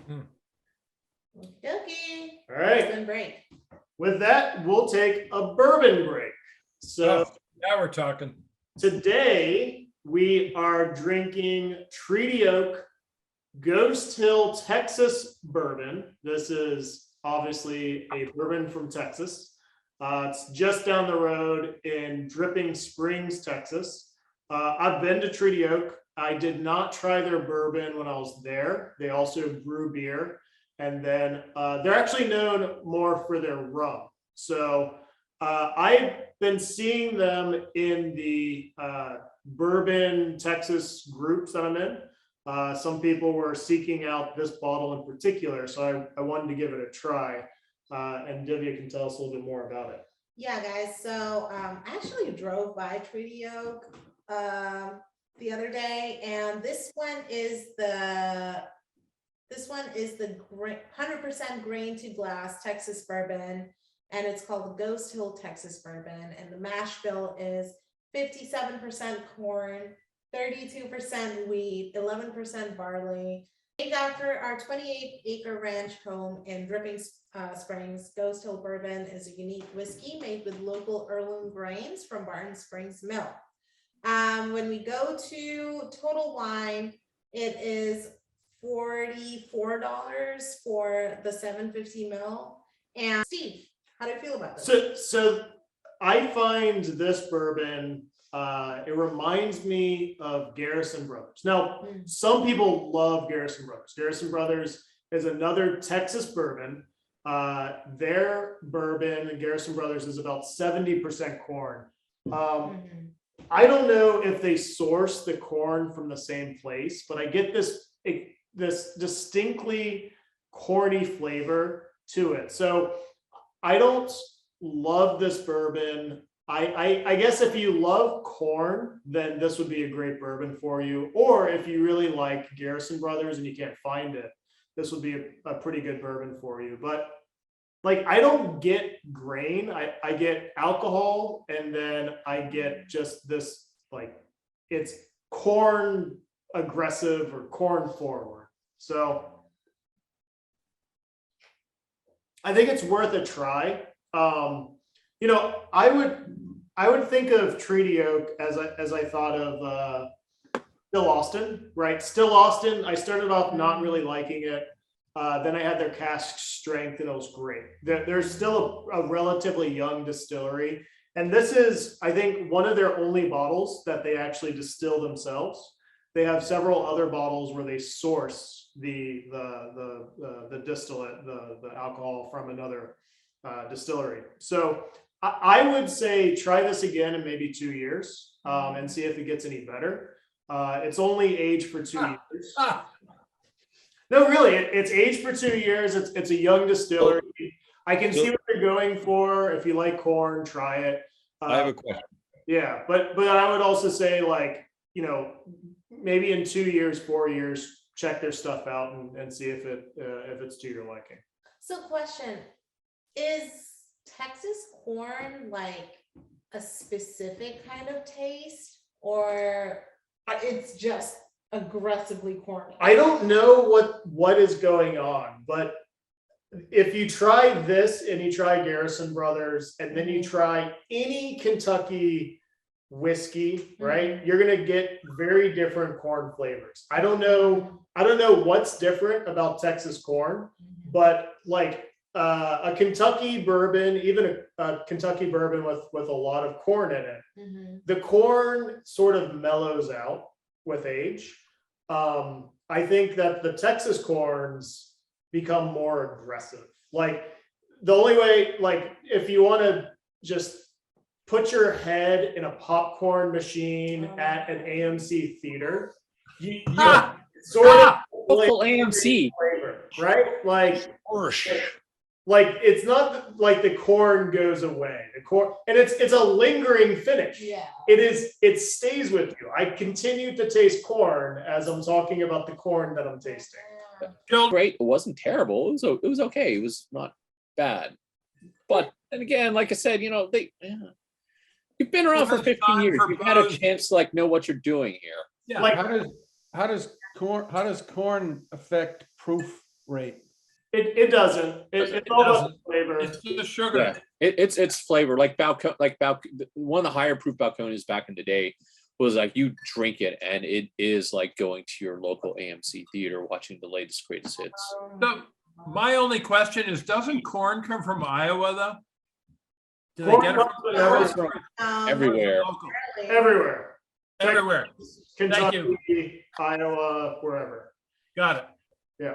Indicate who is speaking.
Speaker 1: Okay.
Speaker 2: All right.
Speaker 1: Bourbon break.
Speaker 2: With that, we'll take a bourbon break. So
Speaker 3: now we're talking.
Speaker 2: today we are drinking Treaty Oak Ghost Hill Texas bourbon. This is obviously a bourbon from Texas. It's just down the road in Dripping Springs, Texas. I've been to Treaty Oak. I did not try their bourbon when I was there. They also brew beer. And then they're actually known more for their rum. So I've been seeing them in the bourbon Texas groups that I'm in. Some people were seeking out this bottle in particular, so I wanted to give it a try. And Divya can tell us a little bit more about it.
Speaker 1: Yeah, guys. So I actually drove by Treaty Oak the other day, and this one is the 100% grain to glass Texas bourbon, and it's called the Ghost Hill Texas bourbon. And the mash bill is 57% corn, 32% wheat, 11% barley. Named after our 28-acre ranch home in Dripping Springs, Ghost Hill Bourbon is a unique whiskey made with local heirloom grains from Barton Springs Mill. When we go to Total Wine, it is $44 for the 750 ml. And Steve, how do you feel about this?
Speaker 2: So I find this bourbon, it reminds me of Garrison Brothers. Now, some people love Garrison Brothers. Garrison Brothers is another Texas bourbon. Their bourbon, Garrison Brothers, is about 70% corn. I don't know if they source the corn from the same place, but I get this distinctly corny flavor to it. So I don't love this bourbon. I guess if you love corn, then this would be a great bourbon for you. Or if you really like Garrison Brothers and you can't find it, this would be a pretty good bourbon for you. But like, I don't get grain. I get alcohol, and then I get just this, like, it's corn aggressive or corn forward. So I think it's worth a try. You know, I would think of Treaty Oak as I thought of Still Austin, right? Still Austin. I started off not really liking it. Then I had their cask strength, and it was great. They're still a relatively young distillery, and this is, I think, one of their only bottles that they actually distill themselves. They have several other bottles where they source the distillate, the alcohol from another distillery. So I would say try this again in maybe 2 years and see if it gets any better. It's only aged for 2 years. No, really, it's aged for 2 years. It's a young distillery. I can see what they're going for. If you like corn, try it.
Speaker 4: I have a question.
Speaker 2: Yeah, but I would also say, like, you know, maybe in 2 years, 4 years, check their stuff out and see if it's to your liking.
Speaker 1: So question, is Texas corn like a specific kind of taste, or it's just aggressively corny?
Speaker 2: I don't know what is going on, but if you try this and you try Garrison Brothers and then you try any Kentucky whiskey, right, you're gonna get very different corn flavors. I don't know what's different about Texas corn, but like a Kentucky bourbon, even a Kentucky bourbon with a lot of corn in it, the corn sort of mellows out with age. I think that the Texas corns become more aggressive. Like, the only way, like, if you want to just put your head in a popcorn machine at an AMC theater, you sort of
Speaker 4: Local AMC,
Speaker 2: flavor, right? Like it's not like the corn goes away. The corn, and it's a lingering finish.
Speaker 1: Yeah.
Speaker 2: It stays with you. I continue to taste corn as I'm talking about the corn that I'm tasting.
Speaker 4: great. It wasn't terrible. It was okay. It was not bad. But then again, like I said, you know, you've been around for 15 years. You've had a chance to like know what you're doing here.
Speaker 3: Yeah.
Speaker 2: Like,
Speaker 5: How does corn affect proof
Speaker 3: great.
Speaker 2: It doesn't. It's all about the flavor.
Speaker 5: It's just sugar.
Speaker 4: Yeah, it's flavor like one of the higher proof Balcones back in the day was like you drink it and it is like going to your local AMC theater watching the latest greatest hits.
Speaker 5: So my only question is, doesn't corn come from Iowa though? Do they
Speaker 2: Corn
Speaker 5: get it
Speaker 2: comes
Speaker 5: from
Speaker 2: in every-
Speaker 4: Everywhere.
Speaker 5: local?
Speaker 2: everywhere.
Speaker 5: Everywhere.
Speaker 2: Kentucky,
Speaker 5: you.
Speaker 2: Iowa, wherever.
Speaker 5: Got it.